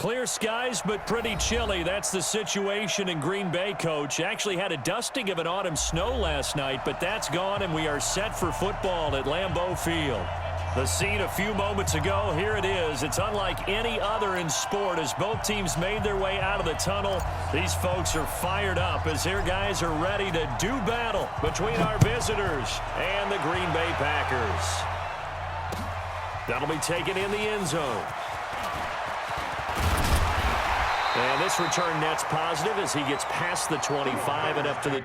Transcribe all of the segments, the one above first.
Clear skies, but pretty chilly. That's the situation in Green Bay, Coach. Actually had a dusting of an autumn snow last night, but that's gone, and we are set for football at Lambeau Field. The scene a few moments ago, here it is. It's unlike any other in sport as both teams made their way out of the tunnel. These folks are fired up as their guys are ready to do battle between our visitors and the Green Bay Packers. That'll be taken in the end zone. And this return net's positive as he gets past the 25 and up to the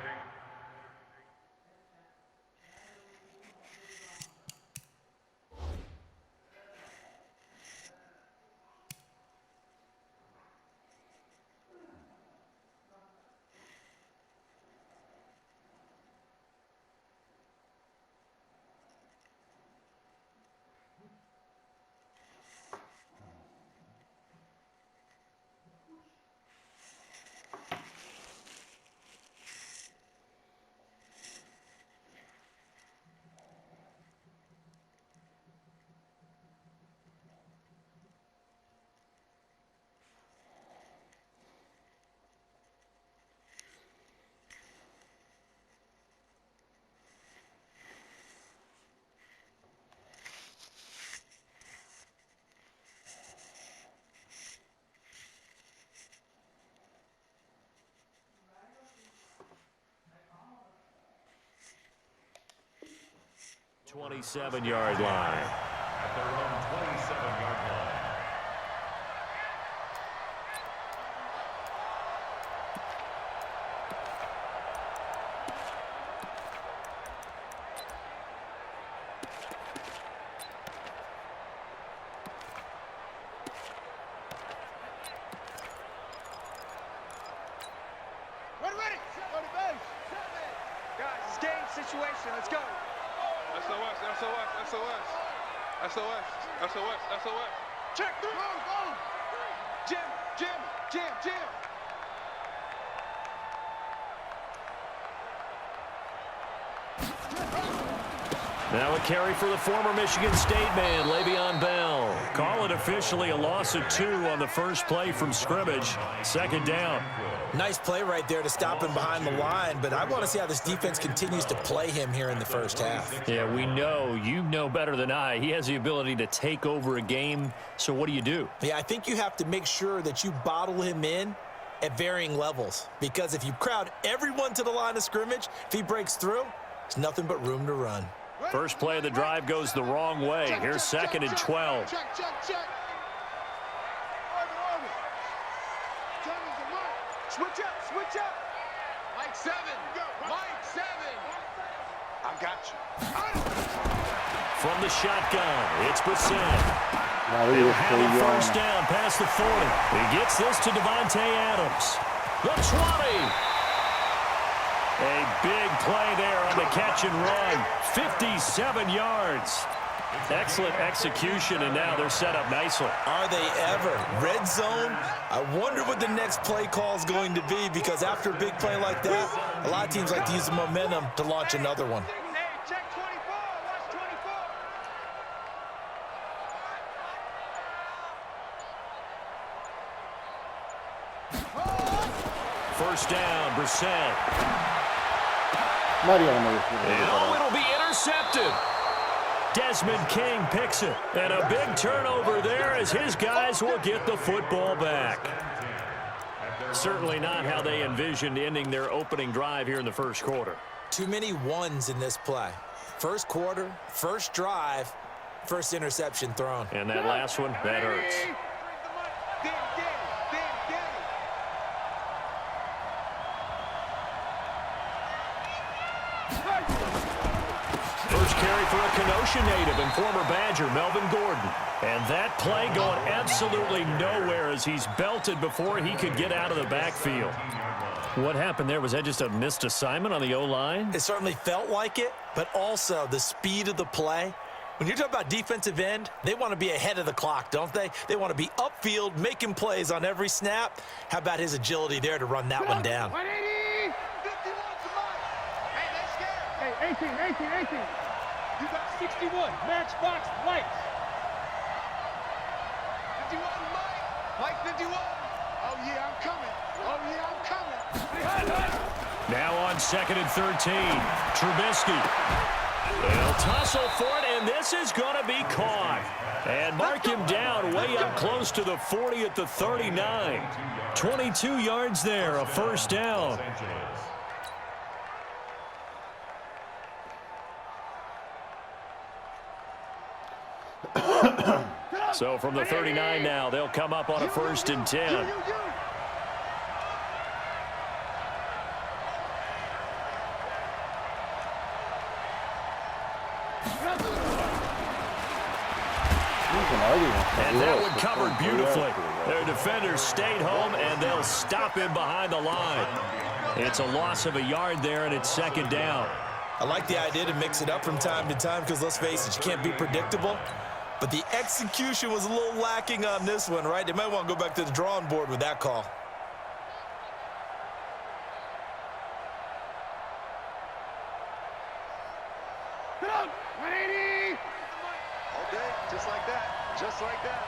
27-yard line. At their own 27-yard line. Ready. Go to base. Guys, it's game situation. Let's go. SOS, SOS, SOS, SOS, SOS, SOS. Check. Go. Jim. Now a carry for the former Michigan State man, Le'Veon Bell. Call it officially a loss of 2 on the first play from scrimmage. Second down. Nice play right there to stop him behind the line, but I want to see how this defense continues to play him here in the first half. Yeah, we know. You know better than I. He has the ability to take over a game, so what do? Yeah, I think you have to make sure that you bottle him in at varying levels, because if you crowd everyone to the line of scrimmage, if he breaks through, there's nothing but room to run. First play of the drive goes the wrong way. Here's second and 12. Check. Switch up. Mike 7. I got you. From the shotgun, it's Brissett. They'll have a first down past the 40. He gets this to Devontae Adams. The 20. A big play there on the catch and run. 57 yards. Excellent execution, and now they're set up nicely. Are they ever? Red zone? I wonder what the next play call is going to be, because after a big play like that, a lot of teams like to use the momentum to launch another one. Check 24. Watch 24. First down, Brissett. Mariano. It'll be intercepted. Desmond King picks it. And a big turnover there as his guys will get the football back. Certainly not how they envisioned ending their opening drive here in the first quarter. Too many ones in this play. First quarter, first drive, first interception thrown. And that last one, that hurts. First carry for a Kenosha native and former Badger, Melvin Gordon. And that play going absolutely nowhere as he's belted before he could get out of the backfield. What happened there? Was that just a missed assignment on the O-line? It certainly felt like it, but also the speed of the play. When you're talking about defensive end, they want to be ahead of the clock, don't they? They want to be upfield, making plays on every snap. How about his agility there to run that one down? 180. 51's the mark. Hey, they're scared. Hey, 18. You got 61. Matchbox lights. 51 Mike. Mike 51. Oh, yeah, I'm coming. Oh, yeah, I'm coming. Now on 2nd and 13. Trubisky. They'll tussle for it, and this is going to be caught. And mark him down way up close to the 40 at the 39. 22 yards there, a first down. So from the 39 now, they'll come up on a 1st and 10. And that one covered beautifully. Their defenders stayed home, and they'll stop him behind the line. It's a loss of a yard there, and it's 2nd down. I like the idea to mix it up from time to time because, let's face it, you can't be predictable. But the execution was a little lacking on this one, right? They might want to go back to the drawing board with that call. Okay, just like that. Just like that.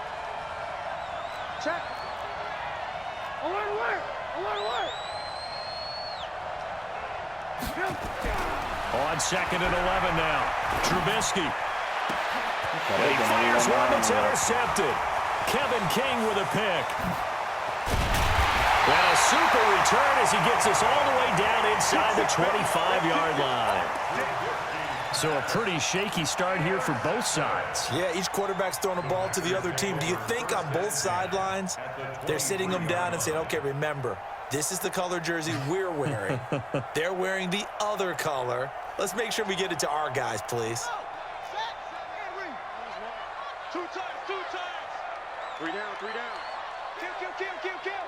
Check. Alert, alert. Alert, alert. On 2nd and 11 now. Trubisky. And he fires one that's intercepted. Kevin King with a pick. And a super return as he gets us all the way down inside the 25-yard line. So a pretty shaky start here for both sides. Yeah, each quarterback's throwing a ball to the other team. Do you think on both sidelines they're sitting them down and saying, okay, remember, this is the color jersey we're wearing. They're wearing the other color. Let's make sure we get it to our guys, please. 2 times, 2 times. 3 down, 3 down. Kill, kill, kill, kill, kill.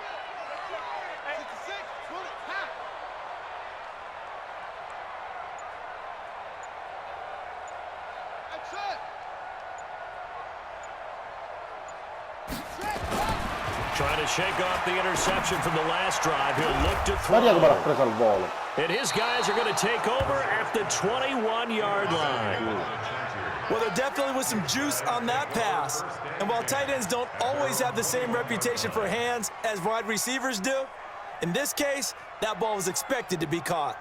6 to 6. Run it. Ha. That's it. Trying to shake off the interception from the last drive. He'll look to throw. Guarda come l'ha presa al volo. And his guys are going to take over at the 21-yard line. Well, there definitely was some juice on that pass. And while tight ends don't always have the same reputation for hands as wide receivers do, in this case, that ball was expected to be caught.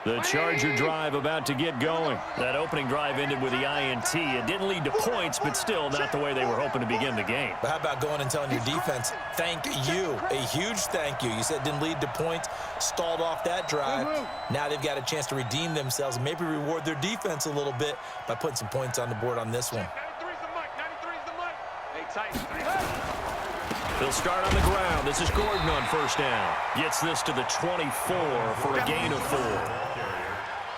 The Charger drive about to get going. That opening drive ended with the INT. It didn't lead to points, but still not the way they were hoping to begin the game. But how about going and telling your defense, thank you, a huge thank you. You said it didn't lead to points, stalled off that drive. Now they've got a chance to redeem themselves and maybe reward their defense a little bit by putting some points on the board on this one. 93's the mic, 93's the mic. Hey, tight. They'll start on the ground. This is Gordon on 1st down. Gets this to the 24 for a gain of 4.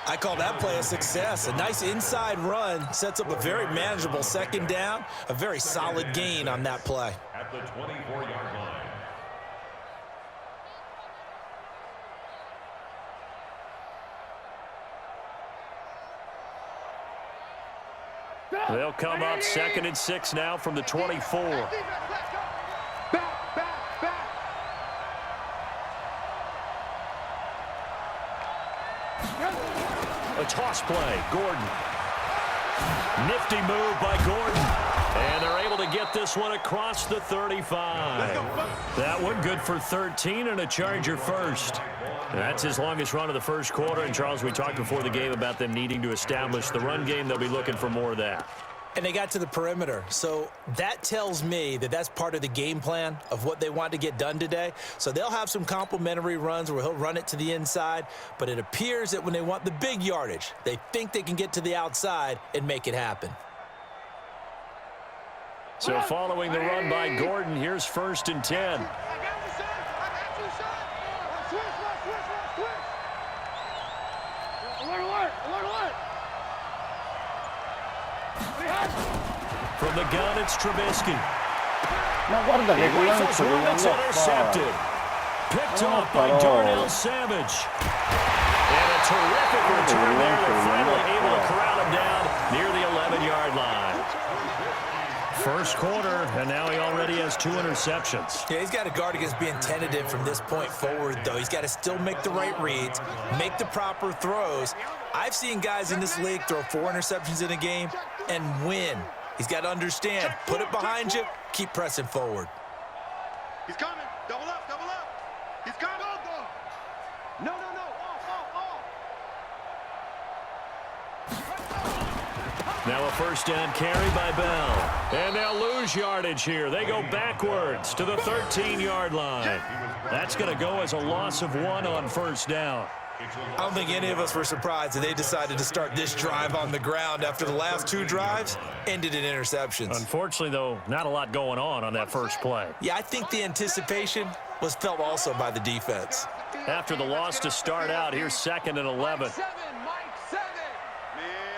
I call that play a success. A nice inside run sets up a very manageable 2nd down. A very solid gain on that play. At the 24-yard line. They'll come up 2nd and 6 now from the 24. A toss play, Gordon. Nifty move by Gordon. And they're able to get this one across the 35. That one good for 13 and a Charger first. That's his longest run of the first quarter. And, Charles, we talked before the game about them needing to establish the run game. They'll be looking for more of that. And they got to the perimeter. So that tells me that that's part of the game plan of what they want to get done today. So they'll have some complimentary runs where he'll run it to the inside. But it appears that when they want the big yardage, they think they can get to the outside and make it happen. So following the run by Gordon, here's 1st and 10. I got you, son. I got you, son. Switch. Alert. From the gun, it's Trubisky. Ma guarda che Rifles lancio one that's che non lo intercepted. Picked off by Darnell Savage. And a terrific return there. They're finally able to corral him down near the 11-yard line. First quarter, and now he already has 2 interceptions. Yeah, he's got to guard against being tentative from this point forward, though. He's got to still make the right reads, make the proper throws. I've seen guys in this league throw 4 interceptions in a game and win. He's got to understand, put it behind you, keep pressing forward. He's coming. Double up, double up. He's coming. No, no, no. Now a first down carry by Bell. And they'll lose yardage here. They go backwards to the 13-yard line. That's going to go as a loss of 1 on first down. I don't think any of us were surprised that they decided to start this drive on the ground after the last 2 drives ended in interceptions. Unfortunately, though, not a lot going on that first play. Yeah, I think the anticipation was felt also by the defense. After the loss to start out, here's 2nd and 11. Man,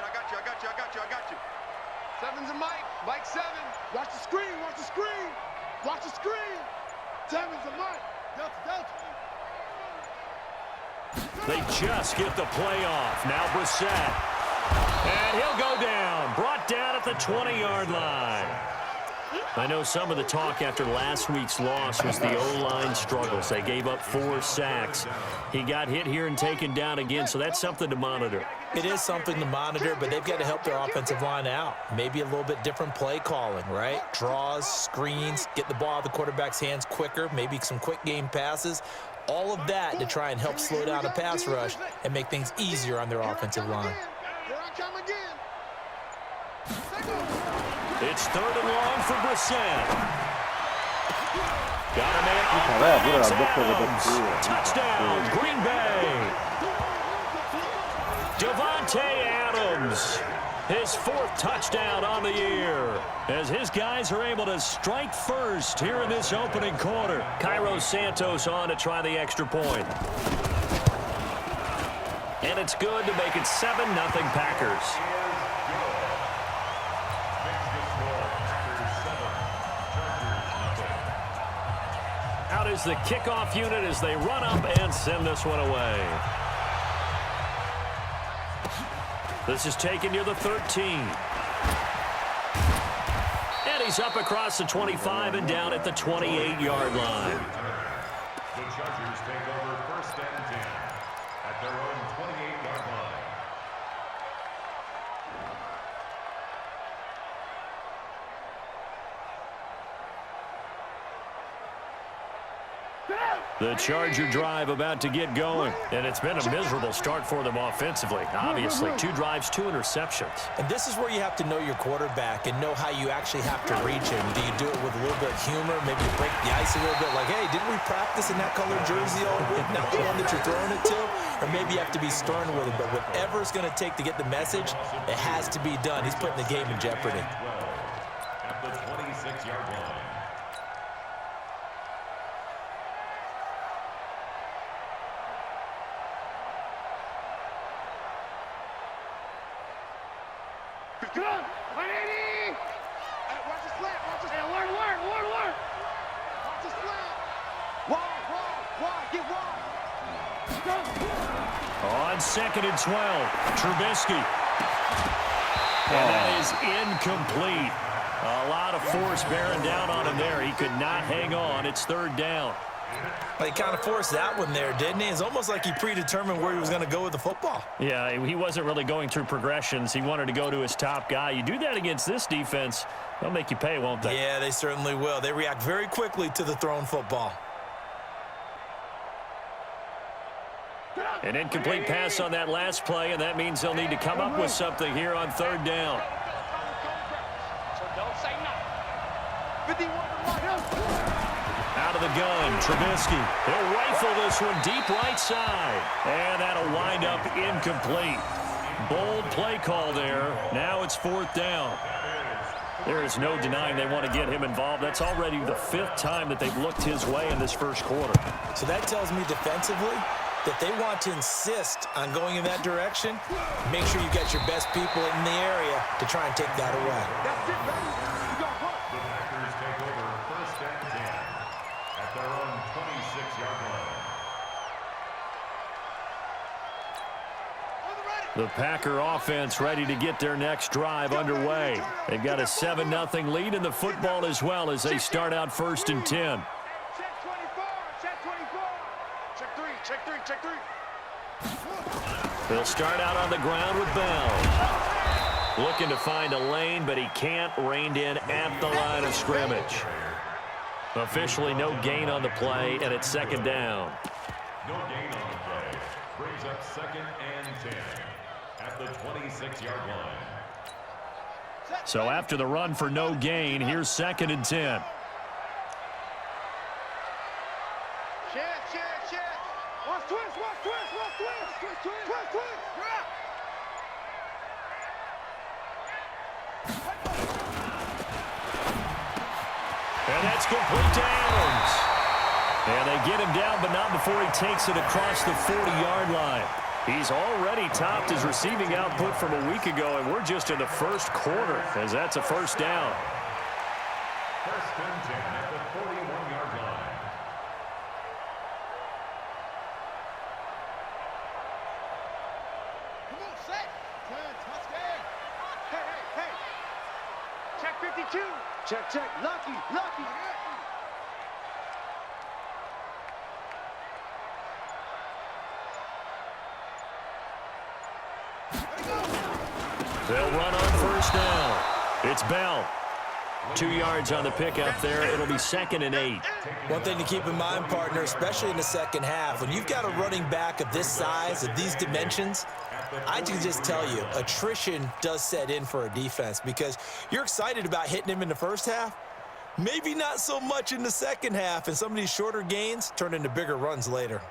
I got you. 7's a Mike. Mike 7. Watch the screen. Watch the screen. Watch the screen. 7's a Mike. Delta. They just get the play off. Now Brissett. And he'll go down. Brought down at the 20-yard line. I know some of the talk after last week's loss was the O-line struggles. They gave up 4 sacks. He got hit here and taken down again, so that's something to monitor. It is something to monitor, but they've got to help their offensive line out. Maybe a little bit different play calling, right? Draws, screens, get the ball out of the quarterback's hands quicker, maybe some quick game passes. All of that to try and help slow down a pass rush and make things easier on their offensive line. It's 3rd and long for Brissett. Got a man off bounds. Touchdown, Green Bay. Devontae Adams, his 4th touchdown on the year, as his guys are able to strike first here in this opening quarter. Cairo Santos on to try the extra point. And it's good to make it 7-0 Packers. Out is the kickoff unit as they run up and send this one away. This is taken near the 13. And he's up across the 25 and down at the 28-yard line. The Chargers take over 1st and 10 at their own 28-yard line. The Charger drive about to get going, and it's been a miserable start for them offensively. Obviously, 2 drives, 2 interceptions. And this is where you have to know your quarterback and know how you actually have to reach him. Do you do it with a little bit of humor, maybe break the ice a little bit, like, hey, didn't we practice in that colored jersey all week, not the one that you're throwing it to? Or maybe you have to be stern with him, but whatever it's going to take to get the message, it has to be done. He's putting the game in jeopardy. At the 26-yard line. Come on, 180! Hey, watch the slant, watch the slant. Word. Watch the slant. Wide, get wide. On 2nd and 12, Trubisky. And that is incomplete. A lot of force bearing down on him there. He could not hang on. It's 3rd down. He kind of forced that one there, didn't he? It's almost like he predetermined where he was going to go with the football. Yeah, he wasn't really going through progressions. He wanted to go to his top guy. You do that against this defense, they'll make you pay, won't they? Yeah, they certainly will. They react very quickly to the thrown football. An incomplete pass on that last play, and that means they'll need to come up with something here on 3rd down. So don't say nothing. 51 Out of the gun, Trubisky. He'll rifle this one deep right side. And that'll wind up incomplete. Bold play call there. Now it's 4th down. There is no denying they want to get him involved. That's already the 5th time that they've looked his way in this first quarter. So that tells me defensively that they want to insist on going in that direction. Make sure you get your best people in the area to try and take that away. That's it, baby. You got what? The Packers take over 1st and 10 at their own 26-yard line. The Packer offense ready to get their next drive underway. They've got a 7-0 lead in the football as well as they start out 1st and 10. Check 24. Check 24. Check 3. Check 3. Check 3. They'll start out on the ground with Bell. Looking to find a lane, but he can't. Reined in at the line of scrimmage. Officially no gain on the play, and it's second down. No gain on the play. Brings up 2nd and 10 at the 26-yard line. So after the run for no gain, here's 2nd and 10. Check. Watch twist. And that's complete to Adams. And they get him down, but not before he takes it across the 40-yard line. He's already topped his receiving output from a week ago, and we're just in the first quarter, as that's a first down. 1st and 10 at the 41-yard line. Come on, set. Touchdown. Hey. Check 52. Check. Lucky. They'll run on first down. It's Bell. 2 yards on the pickup there. It'll be 2nd and 8. One thing to keep in mind, partner, especially in the second half, when you've got a running back of this size, of these dimensions, I can just tell you, attrition does set in for a defense because you're excited about hitting him in the first half. Maybe not so much in the second half, and some of these shorter gains turn into bigger runs later.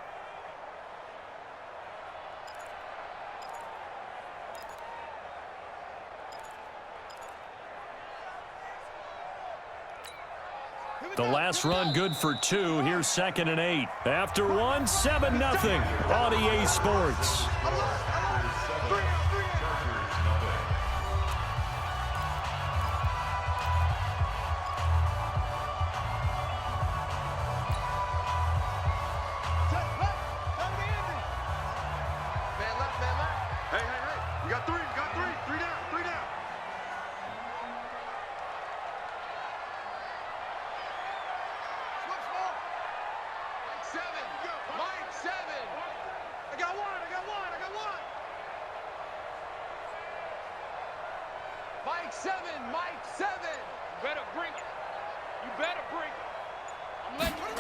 The last run good for 2. Here's 2nd and 8. After 1, 7-0 on EA Sports. Hey. You got three. Three down. Mike 7. I got one. Mike 7. You better bring it. I'm letting you.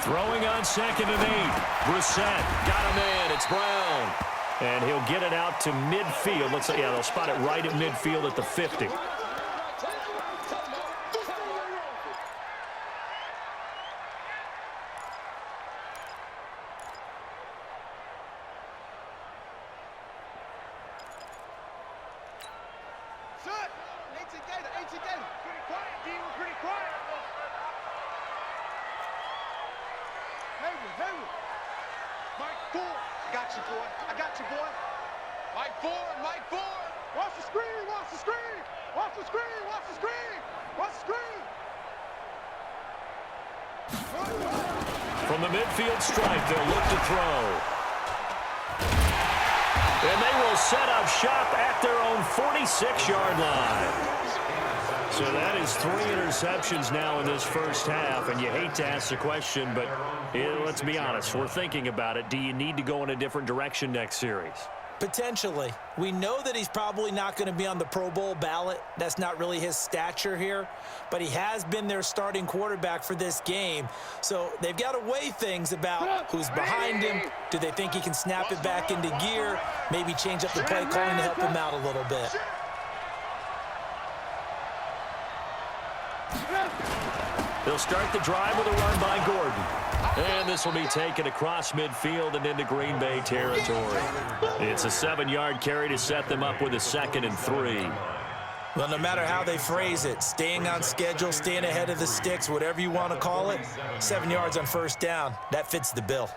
Throwing on 2nd and 8. Brissett got him in. It's Brown. And he'll get it out to midfield. Looks like, yeah, they'll spot it right at midfield at the 50. I got you, boy. Mike 4. Watch the screen. From the midfield stripe, they'll look to throw. And they will set up shop at their own 46-yard line. So that is 3 interceptions now in this first half, and you hate to ask the question, but let's be honest, we're thinking about it. Do you need to go in a different direction next series? Potentially. We know that he's probably not going to be on the Pro Bowl ballot. That's not really his stature here, but he has been their starting quarterback for this game. So they've got to weigh things about who's behind him. Do they think he can snap it back into gear? Maybe change up the play calling to help him out a little bit. They'll start the drive with a run by Gordon. And this will be taken across midfield and into Green Bay territory. It's a 7-yard carry to set them up with a 2nd and 3. Well, no matter how they phrase it, staying on schedule, staying ahead of the sticks, whatever you want to call it, 7 yards on first down, that fits the bill.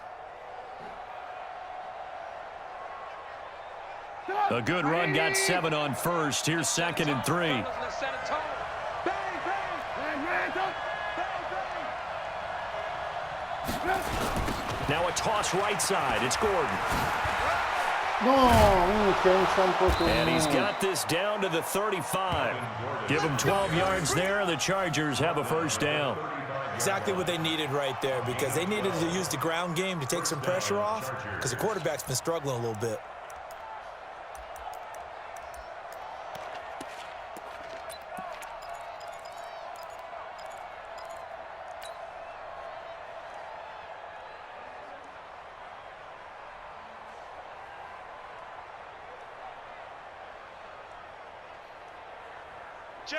A good run got 7 on first. Here's 2nd and 3. Now a toss right side. It's Gordon. No, pensa un po' tu. And he's got this down to the 35. Give him 12 yards there. The Chargers have a first down. Exactly what they needed right there, because they needed to use the ground game to take some pressure off, because the quarterback's been struggling a little bit.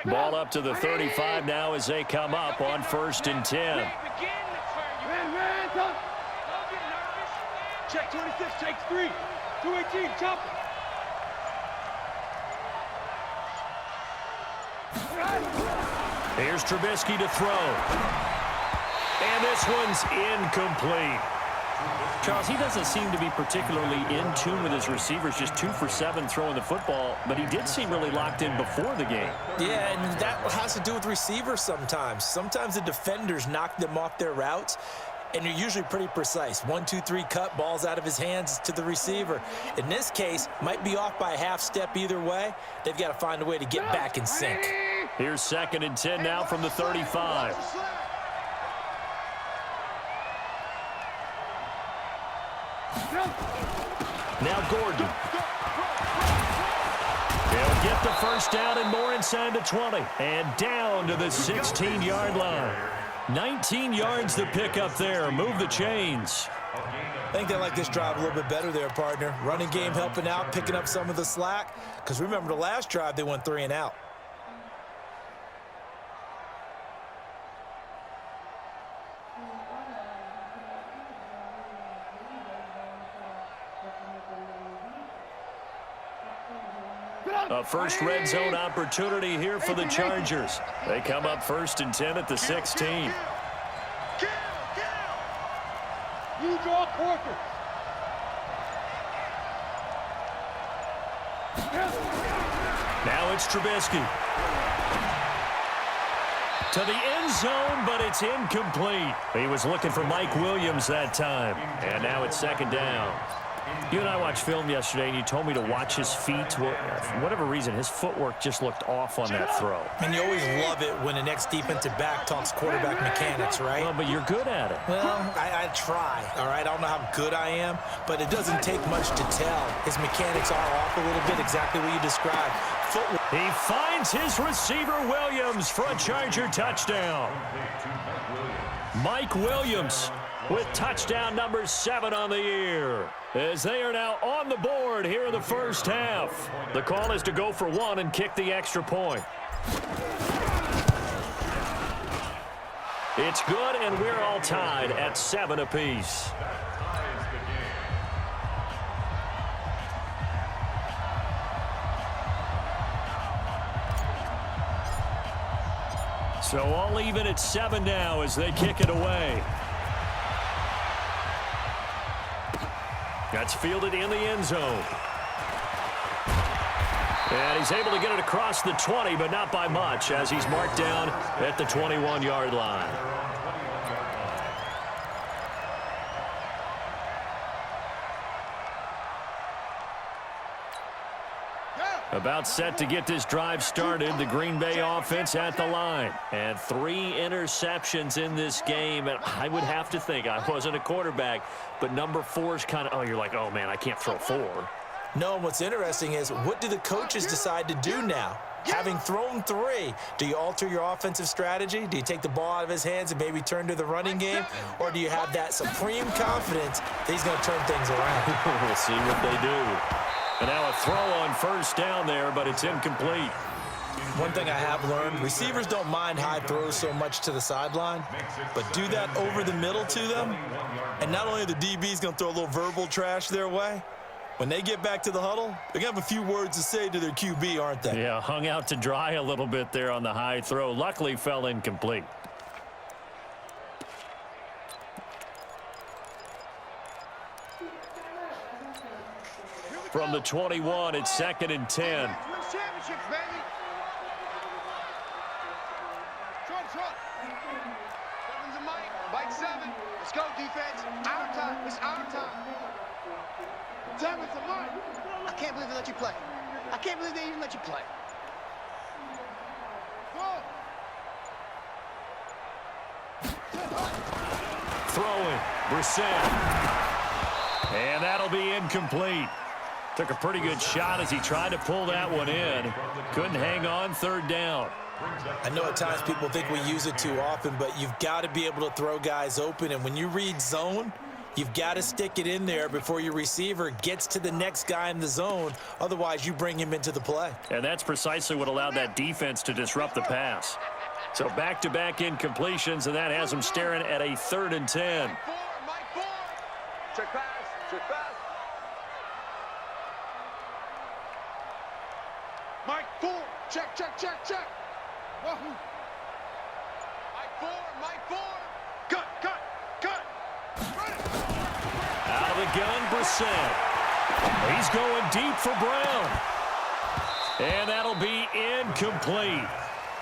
Ball up to the 35 now as they come up on 1st and 10. Check 26, takes 3. 218, chop. Here's Trubisky to throw. And this one's incomplete. Charles, he doesn't seem to be particularly in tune with his receivers, just 2 for 7 throwing the football, but he did seem really locked in before the game. Yeah, and that has to do with receivers sometimes. Sometimes the defenders knock them off their routes, and you're usually pretty precise. 1, 2, 3 cut, balls out of his hands to the receiver. In this case, might be off by a half step either way. They've got to find a way to get back in sync. Here's 2nd and 10 now from the 35. Now Gordon. He'll get the first down and more inside the 20. And down to the 16-yard line. 19 yards the pick up there. Move the chains. I think they like this drive a little bit better there, partner. Running game helping out, picking up some of the slack. Because remember, the last drive, they went 3 and out. A first red zone opportunity here for the Chargers. They come up 1st and 10 at the 16. You draw quarter. Now it's Trubisky. To the end zone, but it's incomplete. He was looking for Mike Williams that time. And now it's 2nd down. You and I watched film yesterday, and you told me to watch his feet. For whatever reason, his footwork just looked off on that throw. And you always love it when the next defensive back talks quarterback mechanics, right? Well, but you're good at it. Well, I try, all right? I don't know how good I am, but it doesn't take much to tell. His mechanics are off a little bit, exactly what you described. Footwork. He finds his receiver, Williams, for a Charger touchdown. Mike Williams with touchdown number 7 on the year, as they are now on the board here in the first half. The call is to go for 1 and kick the extra point. It's good, and we're all tied at 7 apiece. So all even at 7 now as they kick it away. That's fielded in the end zone. And he's able to get it across the 20, but not by much, as he's marked down at the 21-yard line. About set to get this drive started, the Green Bay offense at the line. And 3 interceptions in this game. And I would have to think, I wasn't a quarterback, but number 4 is kind of, oh, you're like, oh, man, I can't throw 4. No, and what's interesting is, what do the coaches decide to do now? Having thrown 3, do you alter your offensive strategy? Do you take the ball out of his hands and maybe turn to the running game? Or do you have that supreme confidence that he's going to turn things around? We'll see what they do. And now a throw on first down there, but it's incomplete. One thing I have learned, receivers don't mind high throws so much to the sideline, but do that over the middle to them, and not only are the DBs going to throw a little verbal trash their way, when they get back to the huddle, they're going to have a few words to say to their QB, aren't they? Yeah, hung out to dry a little bit there on the high throw. Luckily fell incomplete. From the 21, it's 2nd and 10. Championships, baby. Trot. 7's a Mike. Mike 7. Let's go, defense. Our time. It's our time. 7's a Mike. I can't believe they let you play. I can't believe they even let you play. Go. Throwing. Brissett. And that'll be incomplete. Took a pretty good shot as he tried to pull that one in. Couldn't hang on, 3rd down. I know at times people think we use it too often, but you've got to be able to throw guys open. And when you read zone, You've got to stick it in there before your receiver gets to the next guy in the zone. Otherwise, you bring him into the play. And that's precisely what allowed that defense to disrupt the pass. So back-to-back incompletions, and that has them staring at a 3rd and 10. Check pass. Check pass. Mike 4. Check, check, check, check. Wahoo. Mike 4. Cut, cut, cut. Out of the gun, Brissett. He's going deep for Brown. And that'll be incomplete.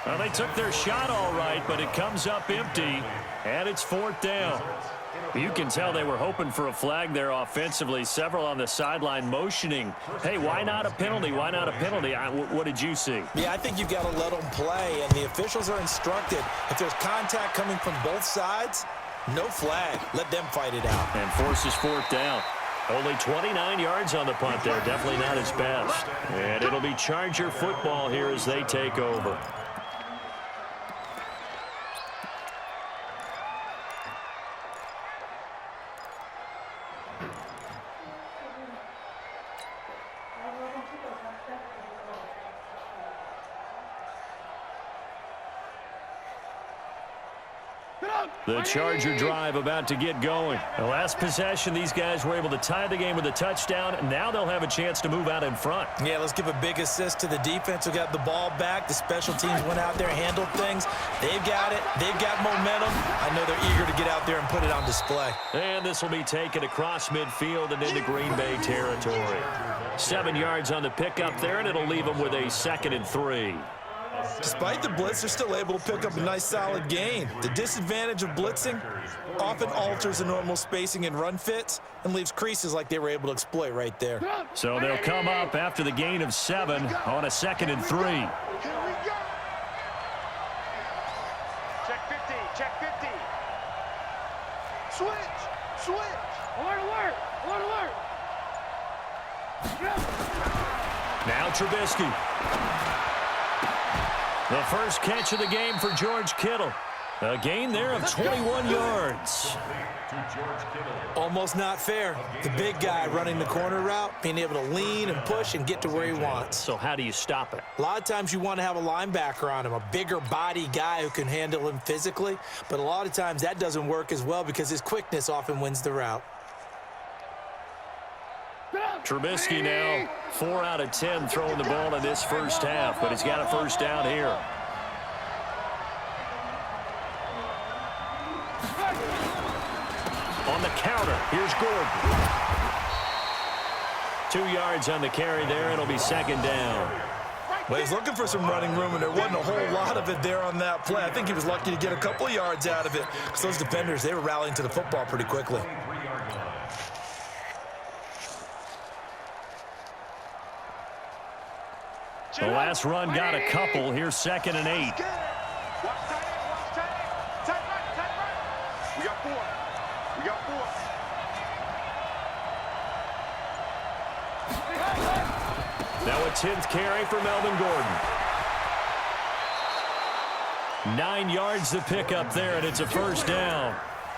Well, they took their shot all right, but it comes up empty, and it's 4th down. You can tell they were hoping for a flag there offensively. Several on the sideline motioning, hey, why not a penalty? Why not a penalty? What did you see? Yeah, I think you've got to let them play, and the officials are instructed. If there's contact coming from both sides, no flag. Let them fight it out. And forces 4th down. Only 29 yards on the punt there. Definitely not his best. And it'll be Charger football here as they take over. The Charger drive about to get going. The last possession, these guys were able to tie the game with a touchdown. Now they'll have a chance to move out in front. Yeah, let's give a big assist to the defense who got the ball back. The special teams went out there, handled things. They've got it. They've got momentum. I know they're eager to get out there and put it on display. And this will be taken across midfield and into Green Bay territory. 7 yards on the pickup there, and it'll leave them with a 2nd and 3. Despite the blitz, they're still able to pick up a nice, solid gain. The disadvantage of blitzing often alters the normal spacing and run fits and leaves creases like they were able to exploit right there. So they'll come up after the gain of 7 on a 2nd and 3. Here we go. Check 50. Check 50. Switch. Switch. Alert, alert. Alert, alert. Now Trubisky. The first catch of the game for George Kittle. A gain there of 21 yards. Almost not fair. The big guy running the corner route, being able to lean and push and get to where he wants. So how do you stop it? A lot of times you want to have a linebacker on him, a bigger body guy who can handle him physically. But a lot of times that doesn't work as well because his quickness often wins the route. Trubisky now 4 out of 10 throwing the ball in this first half, but he's got a first down here. On the counter, here's Gordon. 2 yards on the carry there. It'll be 2nd down. Well, he's looking for some running room, and there wasn't a whole lot of it there on that play. I think he was lucky to get a couple of yards out of it because those defenders, they were rallying to the football pretty quickly. The last run got a couple. Here's 2nd and 8. Watch tight end. Watch tight end. Tight right. Tight right. We got 4. We got 4. Now a 10th carry for Melvin Gordon. 9 yards to pick up there, and it's a first down.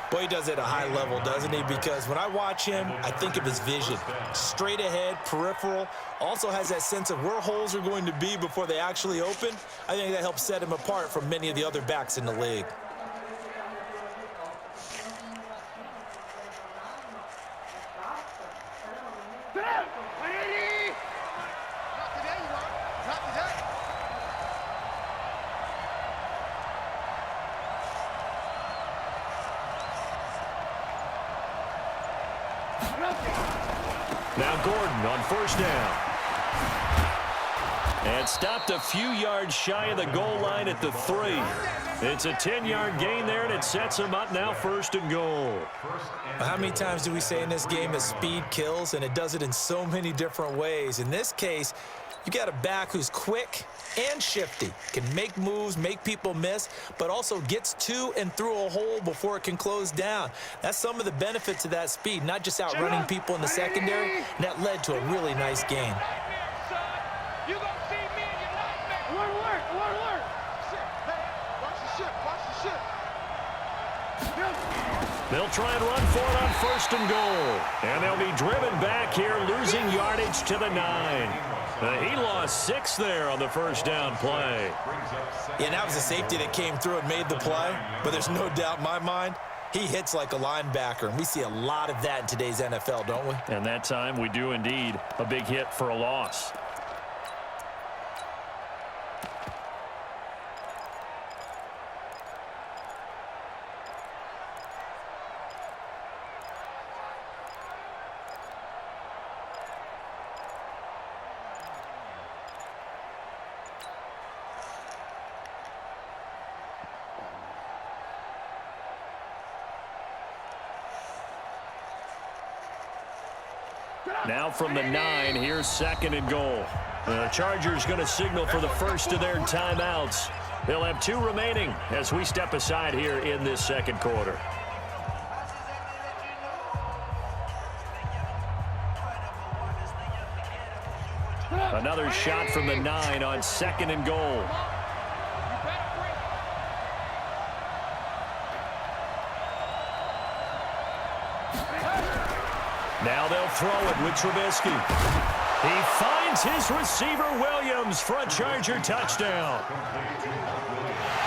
Boy, he does it at a high level, doesn't he? Because when I watch him, I think of his vision. Straight ahead, peripheral. Also has that sense of where holes are going to be before they actually open. I think that helps set him apart from many of the other backs in the league. Now Gordon on first down. And stopped a few yards shy of the goal line at the 3. It's a 10-yard gain there, and it sets him up now 1st and goal. How many times do we say in this game that speed kills, and it does it in so many different ways? In this case, you got a back who's quick and shifty, can make moves, make people miss, but also gets to and through a hole before it can close down. That's some of the benefits of that speed, not just outrunning people in the secondary, and that led to a really nice gain. Watch the ship. Watch the ship. They'll try and run for it on 1st and goal. And they'll be driven back here, losing yardage to the 9. He lost 6 there on the first down play. Yeah, that was a safety that came through and made the play. But there's no doubt in my mind, he hits like a linebacker. And we see a lot of that in today's NFL, don't we? And that time we do indeed. A big hit for a loss. Now from the 9, here's 2nd and goal. The Chargers going to signal for the first of their timeouts. They'll have 2 remaining as we step aside here in this second quarter. Another shot from the 9 on 2nd and goal. Now they'll throw it with Trubisky. He finds his receiver, Williams, for a Charger touchdown.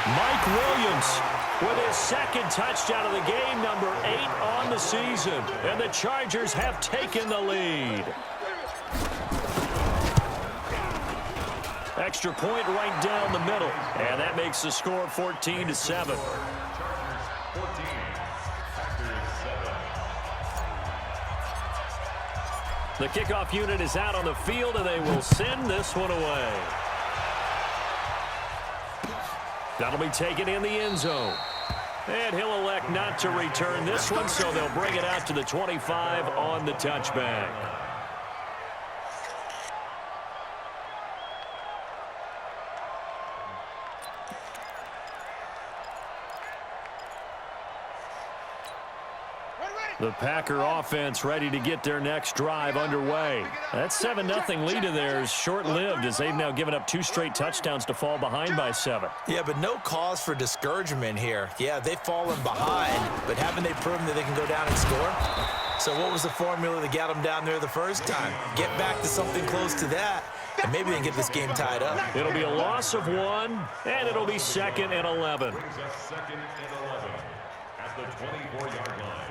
Mike Williams with his 2nd touchdown of the game, number 8 on the season. And the Chargers have taken the lead. Extra point right down the middle. And that makes the score 14-7. The kickoff unit is out on the field, and they will send this one away. That'll be taken in the end zone. And he'll elect not to return this one, so they'll bring it out to the 25 on the touchback. The Packer offense ready to get their next drive underway. That 7-0 lead of theirs short-lived as they've now given up 2 straight touchdowns to fall behind by 7. Yeah, but no cause for discouragement here. Yeah, they've fallen behind, but haven't they proven that they can go down and score? So what was the formula that got them down there the first time? Get back to something close to that, and maybe they can get this game tied up. It'll be a loss of 1, and it'll be 2nd and 11. Brings up 2nd and 11 at the 24-yard line.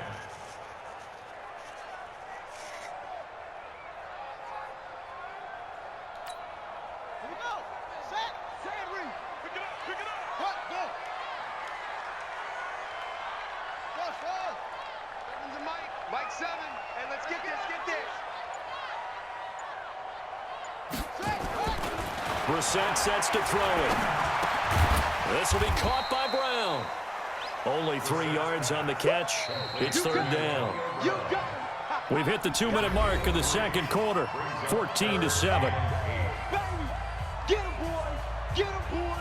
Mike 7, and let's get this, Brissett sets to throw it. This will be caught by Brown. Only 3 yards on the catch. It's 3rd down. We've hit the 2-minute mark of the second quarter. 14-7. Get him, boy! Get him, boy!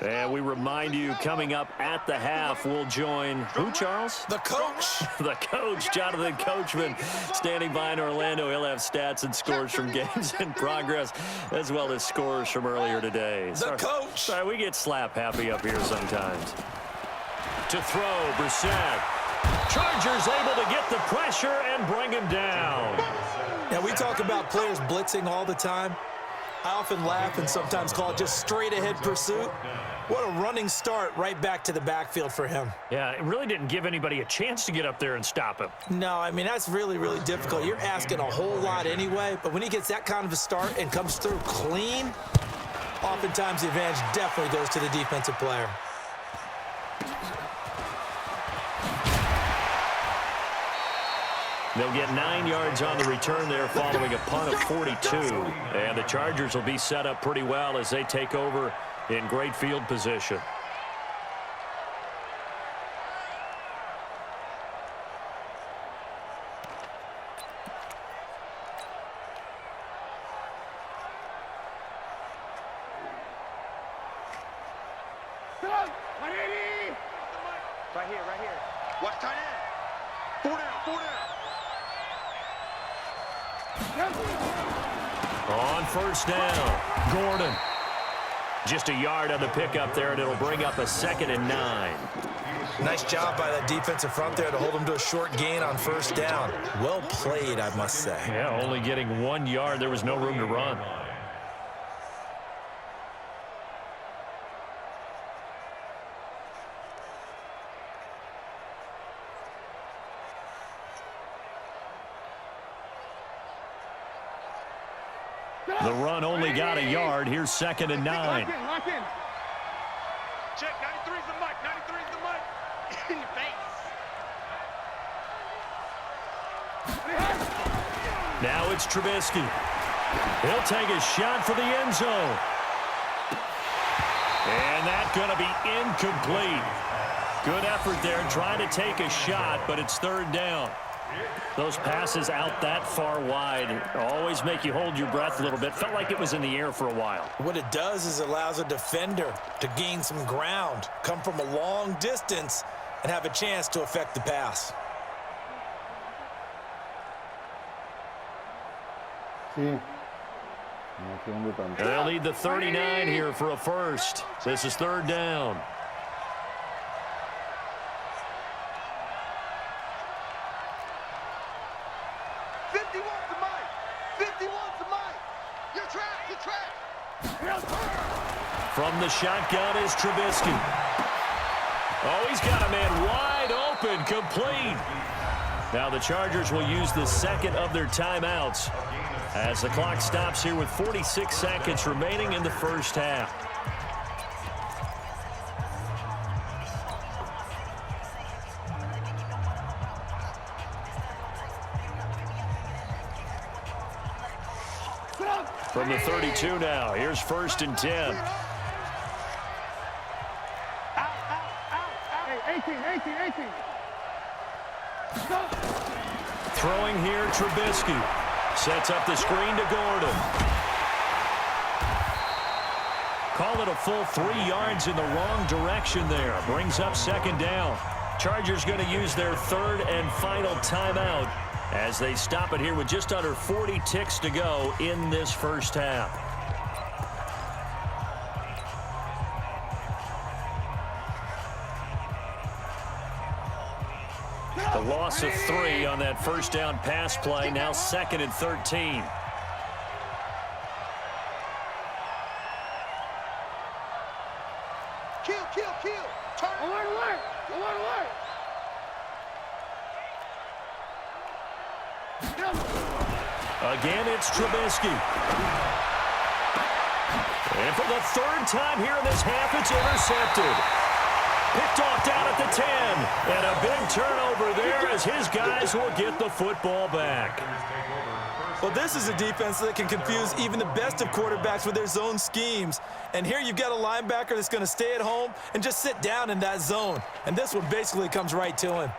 And we remind you, coming up at the half, we'll join who, Charles? The coach. The coach, Jonathan Coachman, standing by in Orlando. He'll have stats and scores from games in progress, as well as scores from earlier today. The coach. Sorry, we get slap happy up here sometimes. To throw, Brissett. Chargers able to get the pressure and bring him down. Now, we talk about players blitzing all the time. I often laugh and sometimes call it just straight-ahead pursuit. What a running start right back to the backfield for him. Yeah, it really didn't give anybody a chance to get up there and stop him. No, I mean, that's really, really difficult. You're asking a whole lot anyway, but when he gets that kind of a start and comes through clean, oftentimes the advantage definitely goes to the defensive player. They'll get 9 yards on the return there following a punt of 42. And the Chargers will be set up pretty well as they take over in great field position. Right here, right here. Watch tight end. 4 down, 4 down. On first down, Gordon. Just a yard on the pickup there, and it'll bring up a 2nd and 9. Nice job by that defensive front there to hold him to a short gain on first down. Well played, I must say. Yeah, only getting 1 yard. There was no room to run. The run only got a yard. Here's 2nd and 9. Lock in. Check, 93's the mic, 93's the mic. In your face. Now it's Trubisky. He'll take a shot for the end zone. And that's going to be incomplete. Good effort there trying to take a shot, but it's 3rd down. Those passes out that far wide always make you hold your breath a little bit. Felt like it was in the air for a while. What it does is it allows a defender to gain some ground, come from a long distance, and have a chance to affect the pass. Sí. No entiendo tanto. They'll need the 39 here for a first. This is 3rd down. From the shotgun is Trubisky. Oh, he's got a man wide open, complete. Now the Chargers will use the 2nd of their timeouts as the clock stops here with 46 seconds remaining in the first half. From the 32 now, here's 1st and 10. Hey, 18. Throwing here, Trubisky. Sets up the screen to Gordon. Call it a full 3 yards in the wrong direction there. Brings up 2nd down. Chargers going to use their 3rd and final timeout as they stop it here with just under 40 ticks to go in this first half. The loss of 3 on that first down pass play, now 2nd and 13. Kill. Turn. Alert. Again, it's Trubisky. And for the 3rd time here in this half, it's intercepted. Picked off down at the 10. And a big turnover there as his guys will get the football back. Well, this is a defense that can confuse even the best of quarterbacks with their zone schemes. And here you've got a linebacker that's going to stay at home and just sit down in that zone. And this one basically comes right to him.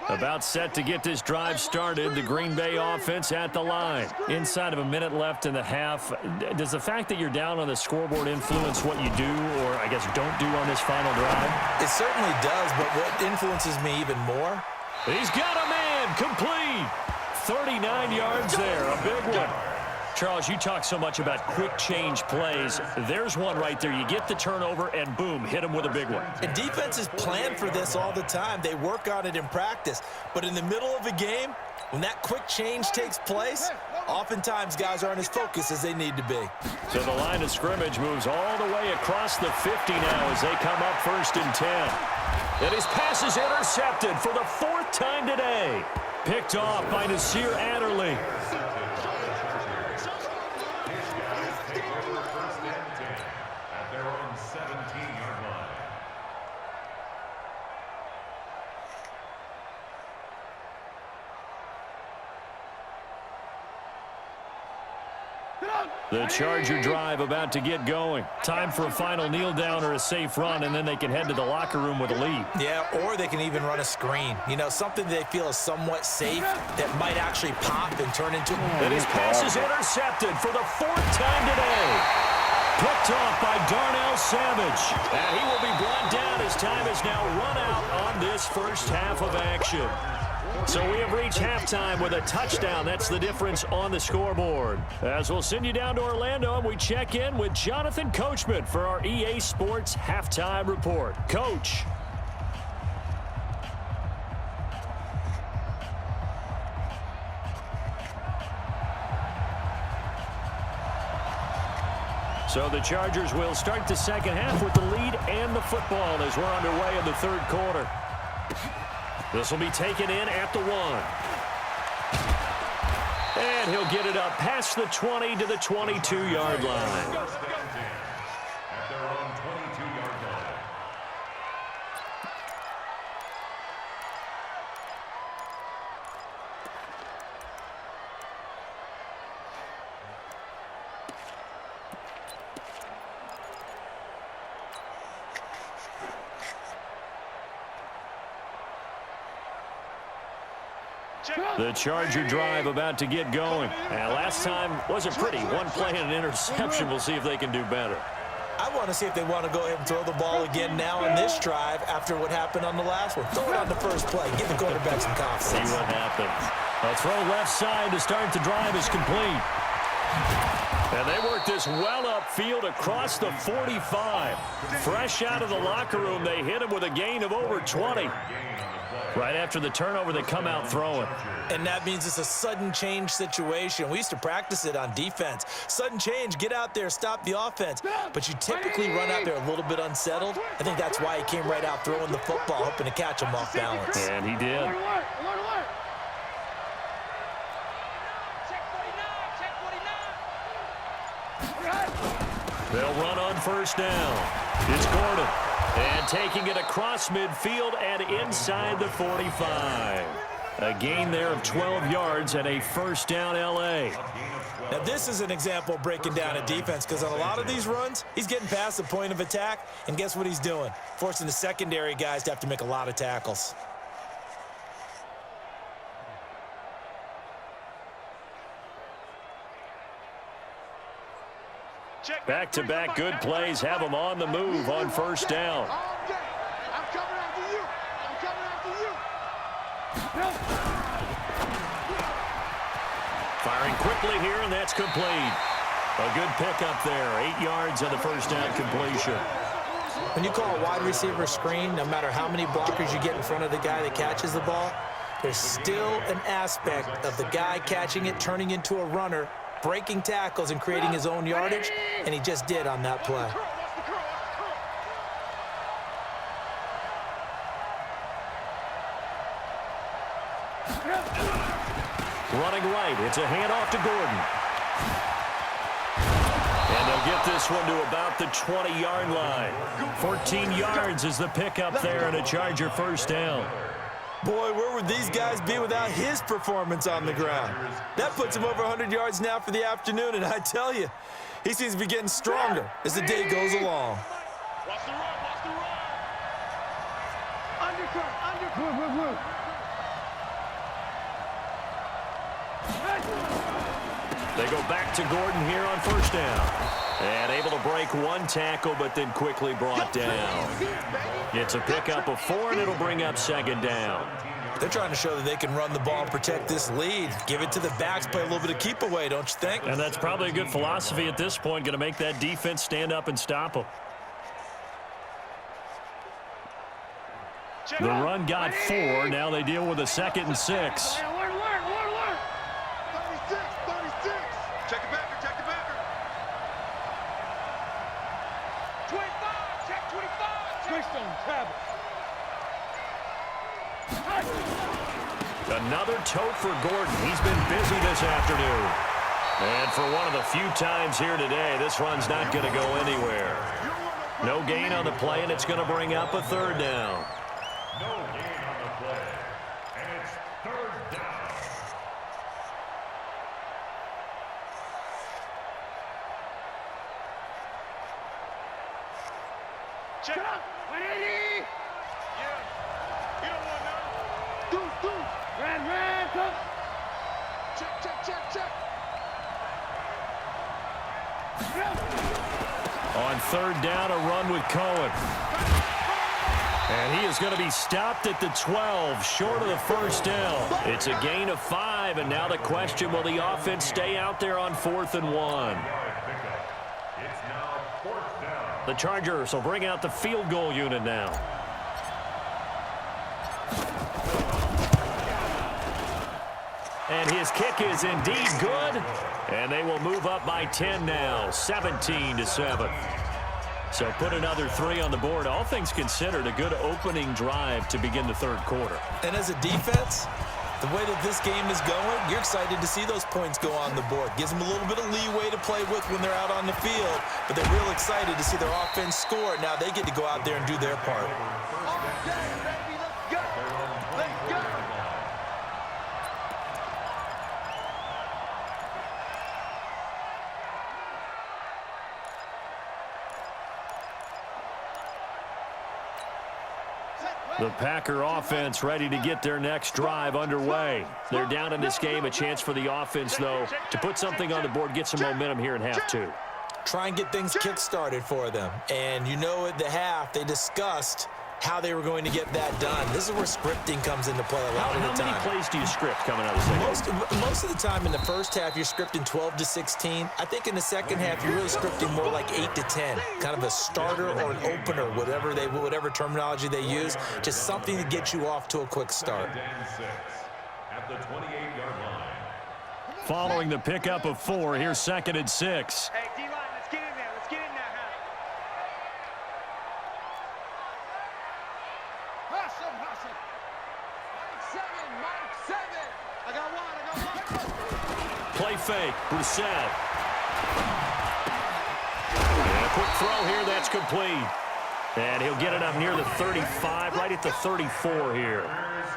About set to get this drive started. The Green Bay offense at the line. Inside of a minute left in the half. Does the fact that you're down on the scoreboard influence what you do, or I guess don't do on this final drive? It certainly does, but what influences me even more? He's got a man complete. 39 yards there, a big one. Charles, you talk so much about quick change plays. There's one right there. You get the turnover and boom, hit him with a big one. And defenses plan for this all the time. They work on it in practice. But in the middle of a game, when that quick change takes place, oftentimes guys aren't as focused as they need to be. So the line of scrimmage moves all the way across the 50 now as they come up 1st and 10. And his pass is intercepted for the 4th time today. Picked off by Nasir Adderley. The Charger drive about to get going. Time for a final kneel down or a safe run, and then they can head to the locker room with a lead. Yeah, or they can even run a screen. You know, something they feel is somewhat safe that might actually pop and turn into... And his pass is intercepted for the 4th time today. Picked off by Darnell Savage. And he will be brought down as time is now run out on this first half of action. So we have reached halftime with a touchdown. That's the difference on the scoreboard. As we'll send you down to Orlando, and we check in with Jonathan Coachman for our EA Sports Halftime Report. Coach. So the Chargers will start the second half with the lead and the football as we're underway in the third quarter. This will be taken in at the 1. And he'll get it up past the 20 to the 22-yard line. At their own 22-yard line. The Charger drive about to get going. And last time wasn't pretty. One play and an interception. We'll see if they can do better. I want to see if they want to go ahead and throw the ball again now on this drive after what happened on the last one. Throw it on the first play. Give the quarterback some confidence. See what happens. A throw left side to start the drive is complete. And they work this well upfield across the 45. Fresh out of the locker room, they hit him with a gain of over 20. Right after the turnover, they come out throwing. And that means it's a sudden change situation. We used to practice it on defense. Sudden change, get out there, stop the offense. But you typically run out there a little bit unsettled. I think that's why he came right out throwing the football, hoping to catch him off balance. And he did. They'll run on first down. It's Gordon. And taking it across midfield and inside the 45. A gain there of 12 yards and a first down L.A. Now, this is an example of breaking down a defense because on a lot of these runs, he's getting past the point of attack, and guess what he's doing? Forcing the secondary guys to have to make a lot of tackles. Back-to-back good plays have them on the move on first down. I'm coming after you. I'm coming after you. Firing quickly here, and that's complete. A good pickup there. 8 yards on the first down completion. When you call a wide receiver screen, no matter how many blockers you get in front of the guy that catches the ball, there's still an aspect of the guy catching it, turning into a runner, breaking tackles and creating his own yardage, and he just did on that play. Running right, it's a handoff to Gordon. And they'll get this one to about the 20-yard line. 14 yards is the pickup there and a Charger first down. Boy, where would these guys be without his performance on the ground? That puts him over 100 yards now for the afternoon, and I tell you, he seems to be getting stronger as the day goes along. Watch the run, watch the run. Undercut. They go back to Gordon here on first down. And able to break one tackle, but then quickly brought down. It's a pickup of 4, and it'll bring up second down. They're trying to show that they can run the ball and protect this lead. Give it to the backs, play a little bit of keep away, don't you think? And that's probably a good philosophy at this point, going to make that defense stand up and stop them. The run got 4. Now they deal with a 2nd and 6. 36. Check the backer, check the backer. 25. Check 25. Switch on travel. Another tote for Gordon. He's been busy this afternoon. And for one of the few times here today, this run's not going to go anywhere. No gain on the play, and it's going to bring up a 3rd down. No gain on the play. And it's 3rd down. Check. 180. Yeah. He don't want none. Deuce. Red, come. Check. third down, a run with Cohen. And he is going to be stopped at the 12, short of the first down. It's a gain of 5, and now the question, will the offense stay out there on 4th and 1? It's now 4th down. The Chargers will bring out the field goal unit now. And his kick is indeed good. And they will move up by 10 now, 17-7. So put another 3 on the board. All things considered, a good opening drive to begin the third quarter. And as a defense, the way that this game is going, you're excited to see those points go on the board. Gives them a little bit of leeway to play with when they're out on the field, but they're real excited to see their offense score. Now they get to go out there and do their part. The Packer offense ready to get their next drive underway. They're down in this game. A chance for the offense, though, to put something on the board, get some momentum here in half 2. Try and get things kick-started for them. And you know at the half, they discussed how they were going to get that done. This is where scripting comes into play a lot of the time. How many plays do you script coming out of the second? Most of the time in the first half, you're scripting 12 to 16. I think in the second half, you're really scripting more like 8 to 10. Kind of a starter or an opener, whatever terminology they use. Just something to get you off to a quick start. At the 28-yard line. Following the pickup of 4, here's 2nd and 6. Hey, D-line, let's get in there. Let's get in there, huh? I got one. Play fake, Brissett. And a quick throw here, that's complete. And he'll get it up near the 35, right at the 34 here.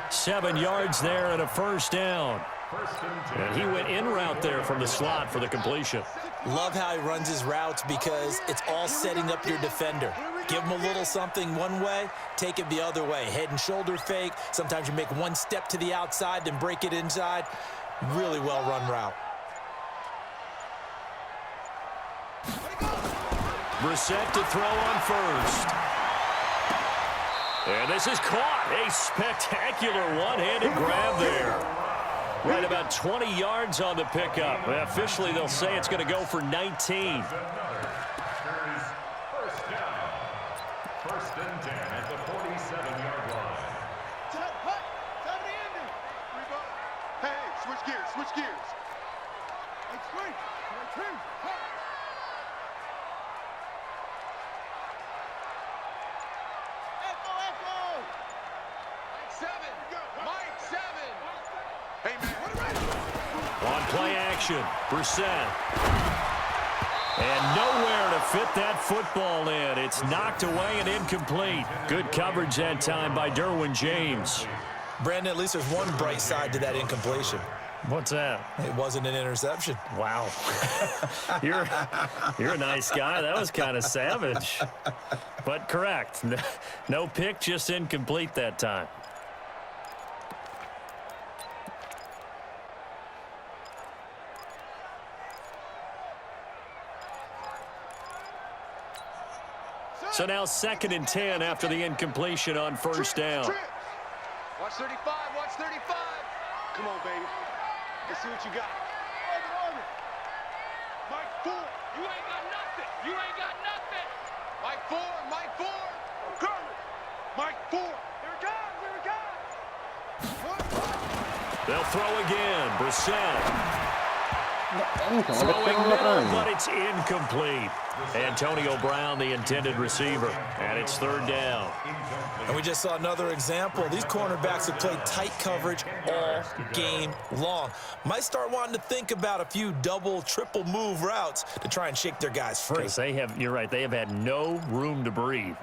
7 yards there and a first down. And he went in route there from the slot for the completion. Love how he runs his routes because it's all setting up your defender. Give him a little something one way, take it the other way. Head and shoulder fake. Sometimes you make one step to the outside, then break it inside. Really well-run route. Brissett to throw on first. And this is caught. A spectacular one-handed grab there. Right about 20 yards on the pickup. Officially, they'll say it's going to go for 19. First and 10 at the 47-yard line. Hey, switch gears, switch gears. Mike 7. Hey, man. On play action, Brissett. And nowhere to fit that football in. It's knocked away and incomplete. Good coverage that time by Derwin James. Brandon, at least there's one bright side to that incompletion. What's that? It wasn't an interception. Wow. You're a nice guy. That was kind of savage. But correct. No pick, just incomplete that time. So now 2nd and 10 after the incompletion on first down. Watch 35, watch 35. Come on, baby. Let's see what you got. Mike 4. You ain't got nothing. You ain't got nothing. Mike 4, Mike 4. Curry. Mike 4. Here it comes, here it comes. They'll throw again. Brissett. Throwing Throwing middle, but it's incomplete. Antonio Brown, the intended receiver, and it's 3rd down. And we just saw another example. These cornerbacks have played tight coverage all game long. Might start wanting to think about a few double, triple move routes to try and shake their guys free. Because you're right, they have had no room to breathe.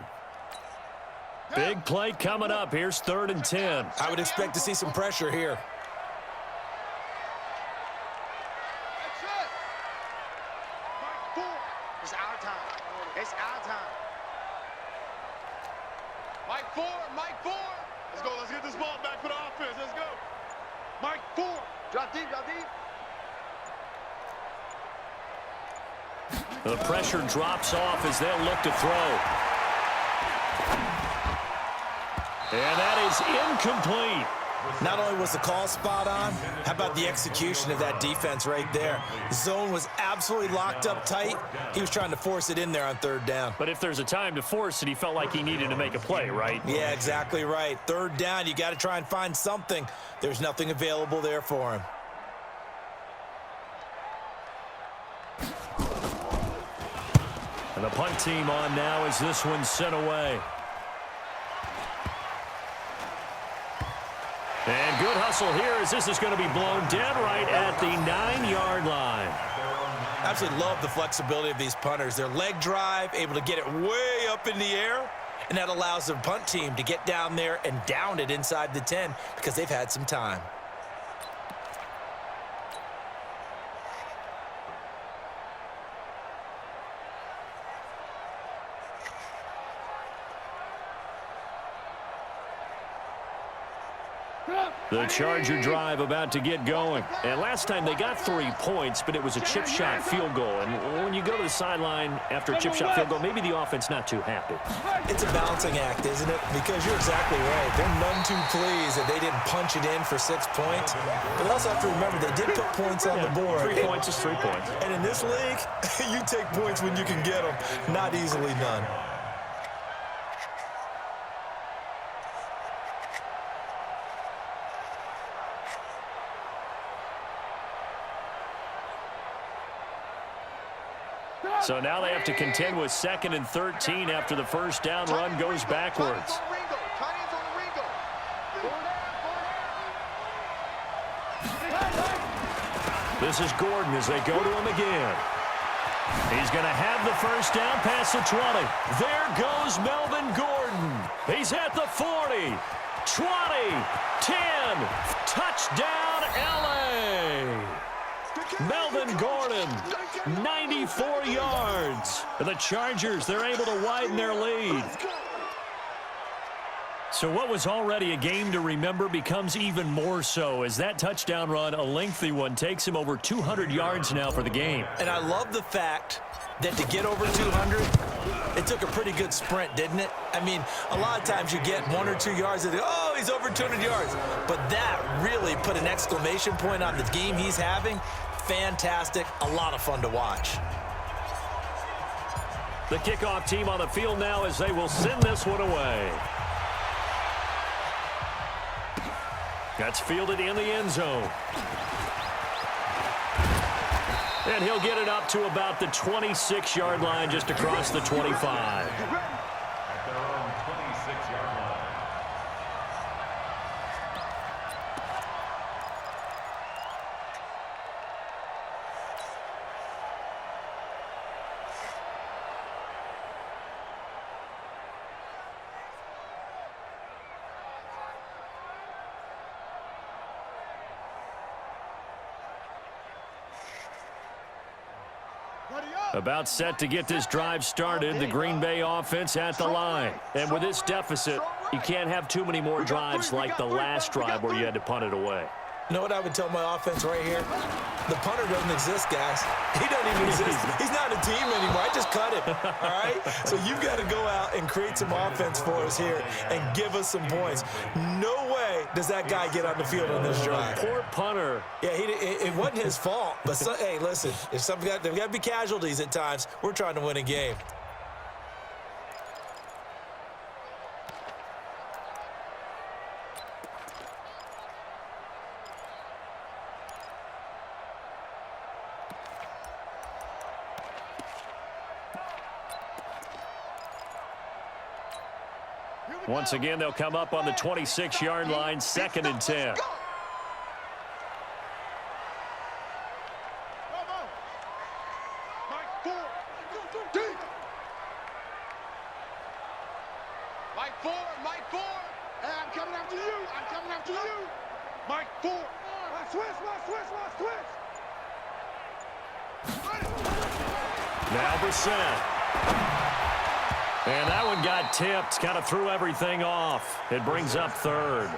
Big play coming up. Here's 3rd and 10. I would expect to see some pressure here. It's our time. It's our time. Mike 4, Mike 4. Let's go. Let's get this ball back for the offense. Let's go. Mike 4. Drop deep, drop deep. The pressure drops off as they'll look to throw. And that is incomplete. Not only was the call spot on, how about the execution of that defense right there? The zone was absolutely locked up tight. He was trying to force it in there on third down. But if there's a time to force it, he felt like he needed to make a play, right? Yeah, exactly right. Third down, you got to try and find something. There's nothing available there for him. And the punt team on now as this one's sent away. And good hustle here as this is going to be blown dead right at the 9-yard line. Absolutely love the flexibility of these punters. Their leg drive, able to get it way up in the air, and that allows the punt team to get down there and down it inside the 10 because they've had some time. The Charger drive about to get going. And last time they got 3 points, but it was a chip shot field goal. And when you go to the sideline after a chip shot field goal, maybe the offense not too happy. It's a balancing act, isn't it? Because you're exactly right. They're none too pleased that they didn't punch it in for 6 points. But they also have to remember they did put points on the board. 3 points is 3 points. And in this league, you take points when you can get them, not easily done. So now they have to contend with 2nd and 13 after the first down run goes backwards. This is Gordon as they go to him again. He's going to have the first down past the 20. There goes Melvin Gordon. He's at the 40, 20, 10. Touchdown, L.A. Melvin Gordon, 94 yards. The Chargers, they're able to widen their lead. So what was already a game to remember becomes even more so as that touchdown run, a lengthy one, takes him over 200 yards now for the game. And I love the fact that to get over 200, it took a pretty good sprint, didn't it? I mean, a lot of times you get 1 or 2 yards and oh, he's over 200 yards. But that really put an exclamation point on the game he's having. Fantastic, a lot of fun to watch. The kickoff team on the field now as they will send this one away. That's fielded in the end zone. And he'll get it up to about the 26-yard line just across the 25. At their own 26-yard line. About set to get this drive started, the Green Bay offense at the line. And with this deficit, you can't have too many more drives like the last drive where you had to punt it away. You know what I would tell my offense right here? The punter doesn't exist, guys. He doesn't even exist. He's not a team anymore. I just cut him, all right? So you've got to go out and create some offense for us here and give us some points. No way does that guy get on the field on this drive. Poor punter. Yeah, it wasn't his fault. But, hey, listen, if there's got to be casualties at times. We're trying to win a game. Once again, they'll come up on the 26-yard line, 2nd and 10. Mike 4. Hey, I'm coming after you. I'm coming after you. Mike 4. Switch. Now Brissett. And that one got tipped, kind of threw everything off. It brings up 3rd.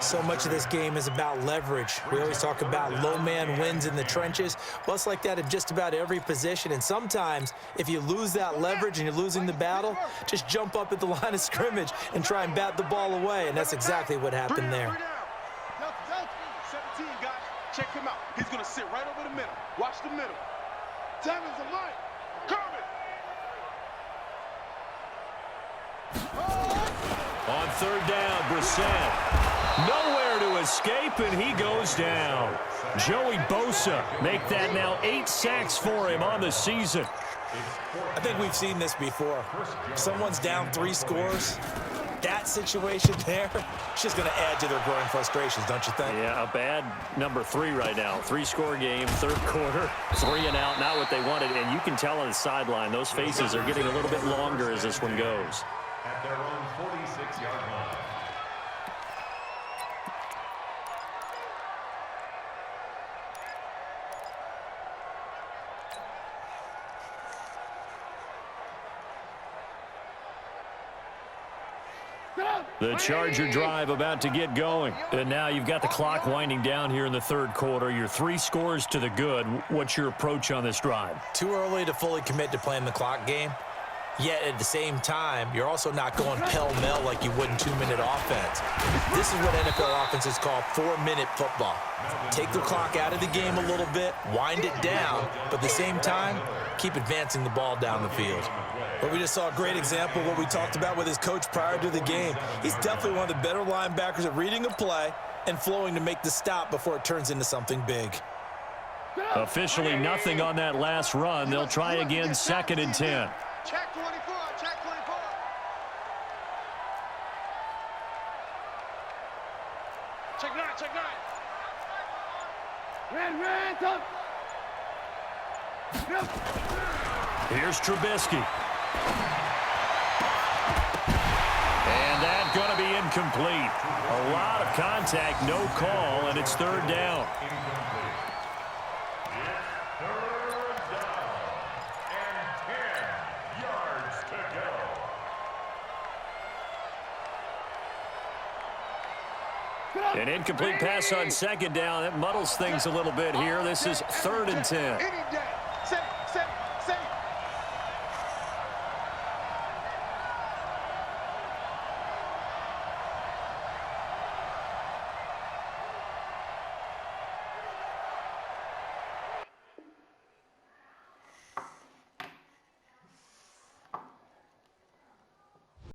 So much of this game is about leverage. We always talk about low man wins in the trenches. Well, it's like that in just about every position. And sometimes, if you lose that leverage and you're losing the battle, just jump up at the line of scrimmage and try and bat the ball away. And that's exactly what happened there. 17 guys, check him out. He's going to sit right over the middle. Watch the middle. Devon's a Mike. Kermit. On third down, Brissett. Nowhere to escape, and he goes down. Joey Bosa make that now 8 sacks for him on the season. I think we've seen this before. Someone's down 3 scores. That situation there, it's just going to add to their growing frustrations, don't you think? Yeah, a bad number 3 right now. 3-score game, third quarter, 3 and out, not what they wanted. And you can tell on the sideline, those faces are getting a little bit longer as this one goes. At their own 46-yard line. The Charger drive about to get going. And now you've got the clock winding down here in the third quarter. You're 3 scores to the good. What's your approach on this drive? Too early to fully commit to playing the clock game. Yet at the same time, you're also not going pell-mell like you would in 2-minute offense. This is what NFL offenses call 4-minute football. Take the clock out of the game a little bit, wind it down, but at the same time, keep advancing the ball down the field. But we just saw a great example of what we talked about with his coach prior to the game. He's definitely one of the better linebackers at reading a play and flowing to make the stop before it turns into something big. Officially nothing on that last run. They'll try again, 2nd and 10. Check 24, check 24. Check 9, check 9. Ran, top. Here's Trubisky. And that's going to be incomplete. A lot of contact, no call, and it's 3rd down. An incomplete pass on 2nd down. That muddles things a little bit here. This is 3rd and 10. Any day.